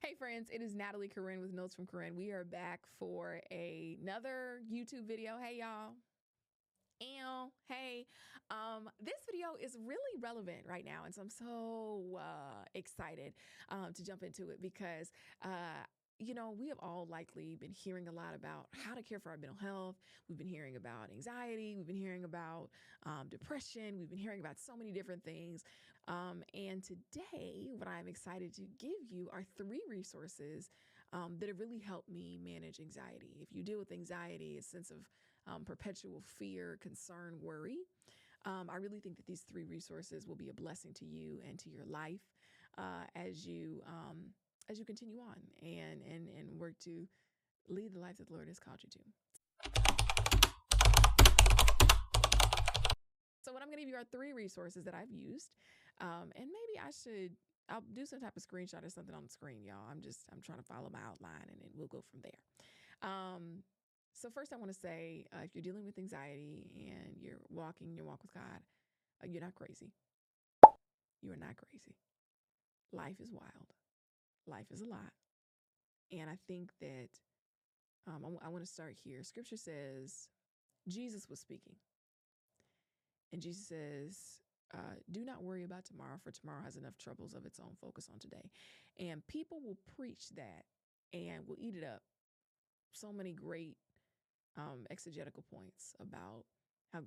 Hey friends, it is Natalie Corinne with Notes from Corinne. We are back for another YouTube video. Hey y'all. Hey, this video is really relevant right now, and so I'm so excited to jump into it because we have all likely been hearing a lot about how to care for our mental health. We've been hearing about anxiety. We've been hearing about depression. We've been hearing about so many different things. And today, what I'm excited to give you are 3 resources that have really helped me manage anxiety. If you deal with anxiety, a sense of perpetual fear, concern, worry, I really think that these 3 resources will be a blessing to you and to your life as you continue on and work to lead the life that the Lord has called you to. So what I'm going to give you are 3 resources that I've used, and maybe I'll do some type of screenshot or something on the screen, y'all. I'm trying to follow my outline, and then we'll go from there. So first, I want to say, if you're dealing with anxiety and you're walking your walk with God, you're not crazy. You are not crazy. Life is wild. Life is a lot. And I think that I want to start here. Scripture says Jesus was speaking. And Jesus says, do not worry about tomorrow, for tomorrow has enough troubles of its own. Focus on today. And people will preach that and will eat it up. So many great exegetical points about how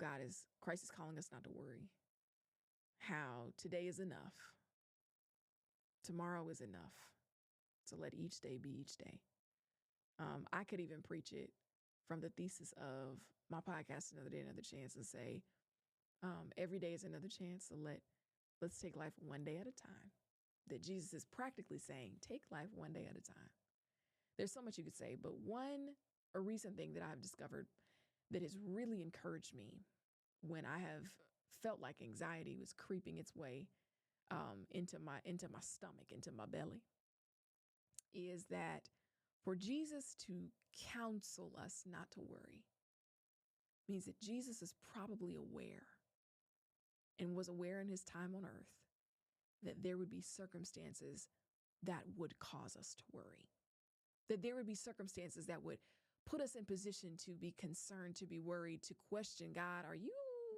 Christ is calling us not to worry. How today is enough. Tomorrow is enough. So let each day be each day. I could even preach it from the thesis of my podcast, Another Day, Another Chance, and say, every day is another chance. So let's take life one day at a time. That Jesus is practically saying, take life one day at a time. There's so much you could say, but a recent thing that I've discovered that has really encouraged me when I have felt like anxiety was creeping its way into my stomach, into my belly, is that for Jesus to counsel us not to worry means that Jesus is probably aware and was aware in his time on earth that there would be circumstances that would cause us to worry, that there would be circumstances that would put us in position to be concerned, to be worried, to question, God, are you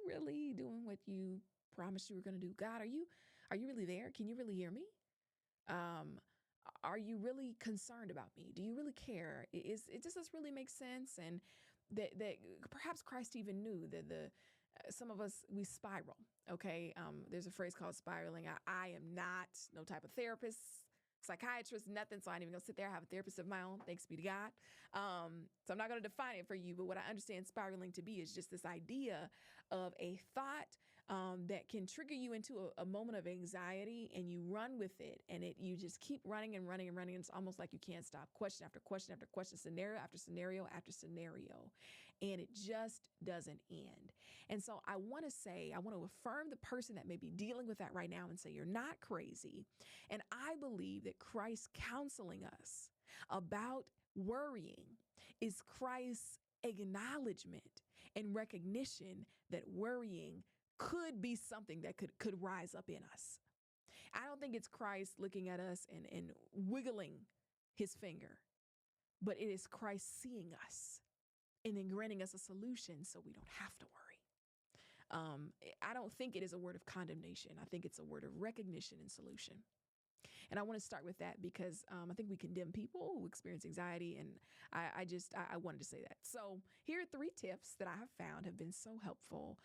really doing what you promised you were going to do? God, are you really there? Can you really hear me? Are you really concerned about me? Do you really care? Does this really make sense? And that perhaps Christ even knew that some of us, we spiral. Okay. There's a phrase called spiraling. I am not no type of therapist, psychiatrist, nothing. So I ain't even gonna sit there. I have a therapist of my own. Thanks be to God. So I'm not going to define it for you, but what I understand spiraling to be is just this idea of a thought that can trigger you into a moment of anxiety, and you run with it, and you just keep running and running and running. And it's almost like you can't stop, question after question after question, scenario after scenario after scenario, and it just doesn't end. And so I want to affirm the person that may be dealing with that right now and say, you're not crazy. And I believe that Christ counseling us about worrying is Christ's acknowledgement and recognition that worrying could be something that could rise up in us. I don't think it's Christ looking at us and wiggling his finger, but it is Christ seeing us and then granting us a solution so we don't have to worry. I don't think it is a word of condemnation. I think it's a word of recognition and solution. And I want to start with that because I think we condemn people who experience anxiety, and I wanted to say that. So here are 3 tips that I have found have been so helpful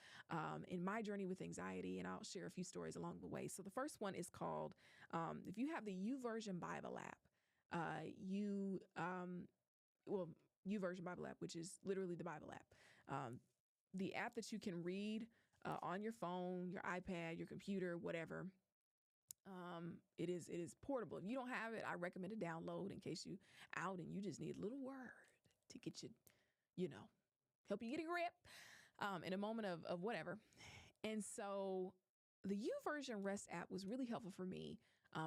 in my journey with anxiety, and I'll share a few stories along the way. So the first one is called, if you have the YouVersion Bible app, YouVersion Bible app, which is literally the Bible app, the app that you can read on your phone, your iPad, your computer, whatever. It is portable. If you don't have it, I recommend a download in case you out and you just need a little word to get you, help you get a grip in a moment of whatever. And so the YouVersion Rest app was really helpful for me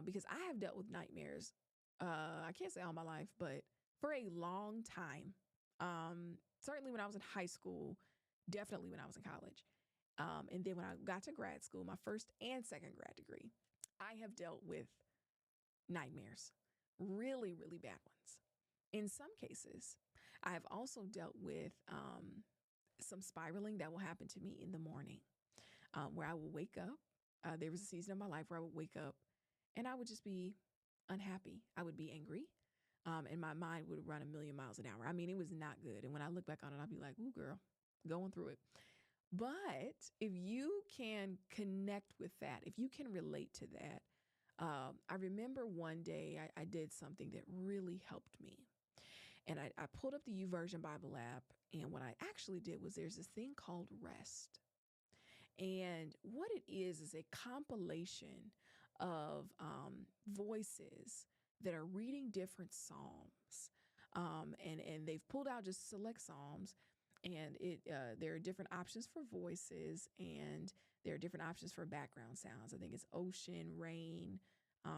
because I have dealt with nightmares. I can't say all my life, but for a long time. Certainly when I was in high school, definitely when I was in college. And then when I got to grad school, my first and second grad degree, I have dealt with nightmares. really, really bad ones. In some cases, I have also dealt with some spiraling that will happen to me in the morning, where I will wake up. There was a season of my life where I would wake up and I would just be unhappy. I would be angry. And my mind would run a million miles an hour. I mean, it was not good. And when I look back on it, I'll be like, ooh, girl, going through it. But if you can connect with that, if you can relate to that, I remember one day I did something that really helped me. And I pulled up the YouVersion Bible app. And what I actually did was there's this thing called Rest. And what it is a compilation of voices that are reading different Psalms. And they've pulled out just select Psalms. And there are different options for voices, and there are different options for background sounds. I think it's ocean, rain,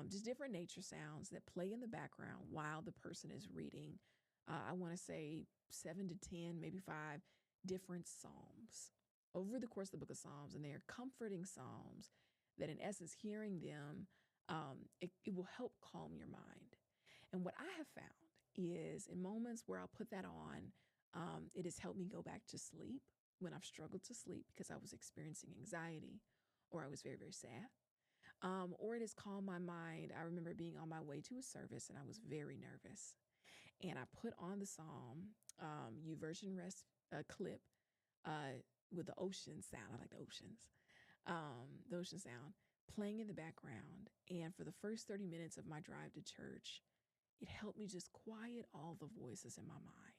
just different nature sounds that play in the background while the person is reading. I want to say 7 to 10, maybe 5 different Psalms over the course of the book of Psalms. And they are comforting Psalms that, in essence, hearing them, it will help calm your mind. And what I have found is in moments where I'll put that on, it has helped me go back to sleep when I've struggled to sleep because I was experiencing anxiety or I was very, very sad. Or it has calmed my mind. I remember being on my way to a service and I was very nervous. And I put on the Psalm, YouVersion Rest clip with the ocean sound. I like the ocean sound playing in the background. And for the first 30 minutes of my drive to church, it helped me just quiet all the voices in my mind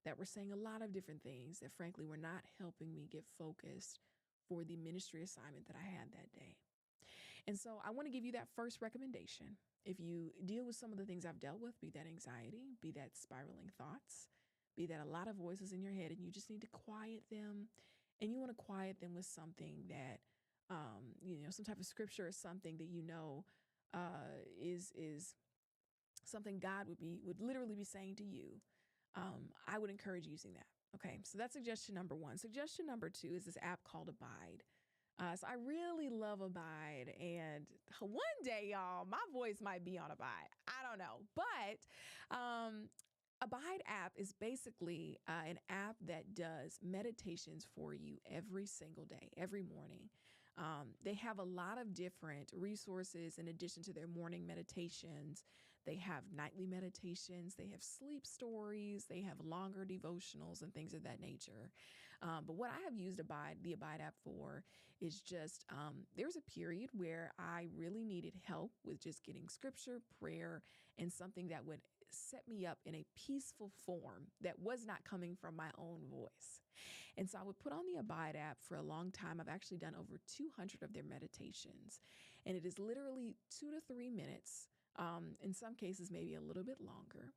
that were saying a lot of different things that, frankly, were not helping me get focused for the ministry assignment that I had that day. And so I want to give you that first recommendation. If you deal with some of the things I've dealt with, be that anxiety, be that spiraling thoughts, be that a lot of voices in your head, and you just need to quiet them, and you want to quiet them with something that, some type of scripture or something that is something God would literally be saying to you. I would encourage using that. Okay, so that's suggestion number one. Suggestion number two is this app called Abide. So I really love Abide, and one day, y'all, my voice might be on Abide. I don't know, but Abide app is basically an app that does meditations for you every single day, every morning. They have a lot of different resources in addition to their morning meditations. They have nightly meditations, they have sleep stories, they have longer devotionals and things of that nature. But what I have used the Abide app for is just there was a period where I really needed help with just getting scripture, prayer, and something that would set me up in a peaceful form that was not coming from my own voice. And so I would put on the Abide app for a long time. I've actually done over 200 of their meditations, and it is literally 2 to 3 minutes, in some cases, maybe a little bit longer,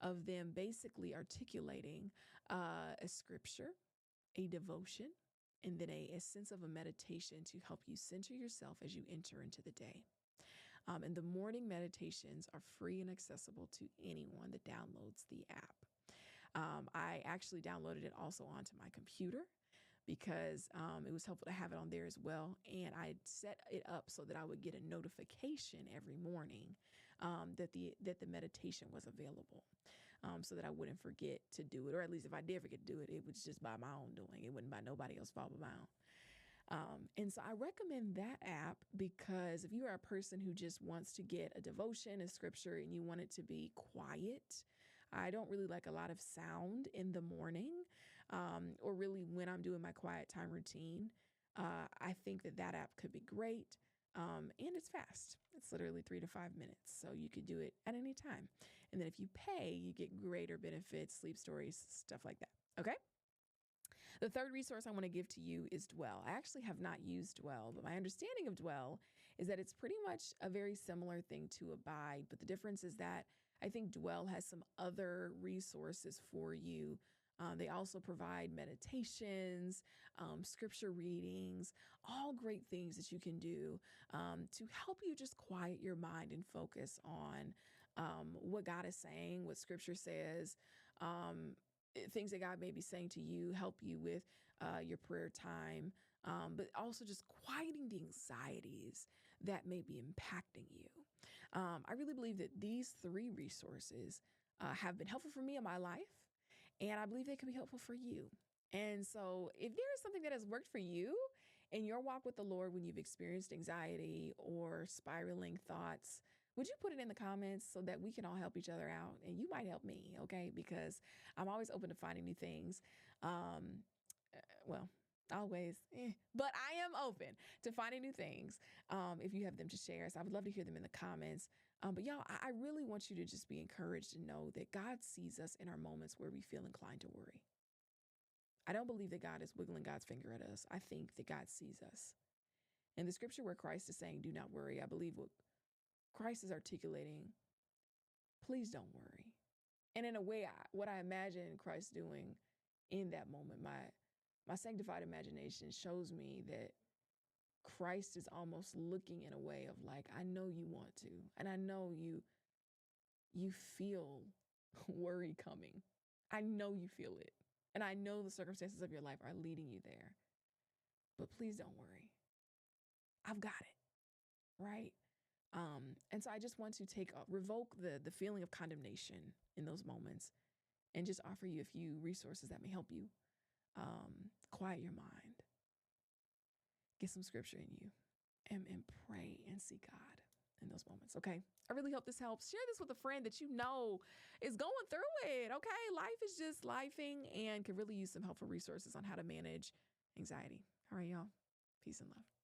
of them basically articulating a scripture, a devotion, and then a sense of a meditation to help you center yourself as you enter into the day. And the morning meditations are free and accessible to anyone that downloads the app. I actually downloaded it also onto my computer because it was helpful to have it on there as well. And I set it up so that I would get a notification every morning that the meditation was available, so that I wouldn't forget to do it. Or at least if I did forget to do it, it was just by my own doing. It wasn't by nobody else's fault but my own. And so I recommend that app because if you are a person who just wants to get a devotion, a scripture, and you want it to be quiet, I don't really like a lot of sound in the morning, or really when I'm doing my quiet time routine. I think that app could be great. And it's fast. It's literally 3 to 5 minutes. So you could do it at any time. And then if you pay, you get greater benefits, sleep stories, stuff like that. Okay. The third resource I want to give to you is Dwell. I actually have not used Dwell, but my understanding of Dwell is that it's pretty much a very similar thing to Abide. But the difference is that I think Dwell has some other resources for you. They also provide meditations, scripture readings, all great things that you can do to help you just quiet your mind and focus on what God is saying, what scripture says, things that God may be saying to you, help you with your prayer time, but also just quieting the anxieties that may be impacting you. I really believe that these three resources have been helpful for me in my life, and I believe they can be helpful for you. And so, if there is something that has worked for you in your walk with the Lord when you've experienced anxiety or spiraling thoughts, would you put it in the comments so that we can all help each other out? And you might help me, okay? Because I'm always open to finding new things. Um, well, always, but I am open to finding new things if you have them to share. So I would love to hear them in the comments. But y'all, I really want you to just be encouraged to know that God sees us in our moments where we feel inclined to worry. I don't believe that God is wiggling God's finger at us. I think that God sees us. In the scripture where Christ is saying, do not worry, I believe what Christ is articulating, please don't worry. And in a way, what I imagine Christ doing in that moment, my sanctified imagination shows me that Christ is almost looking in a way of like, I know you want to, and I know you feel worry coming. I know you feel it. And I know the circumstances of your life are leading you there. But please don't worry. I've got it, right? And so I just want to revoke the feeling of condemnation in those moments and just offer you a few resources that may help you quiet your mind, get some scripture in you, and pray and see God in those moments, okay? I really hope this helps. Share this with a friend that you know is going through it, okay? Life is just lifing and could really use some helpful resources on how to manage anxiety. All right, y'all. Peace and love.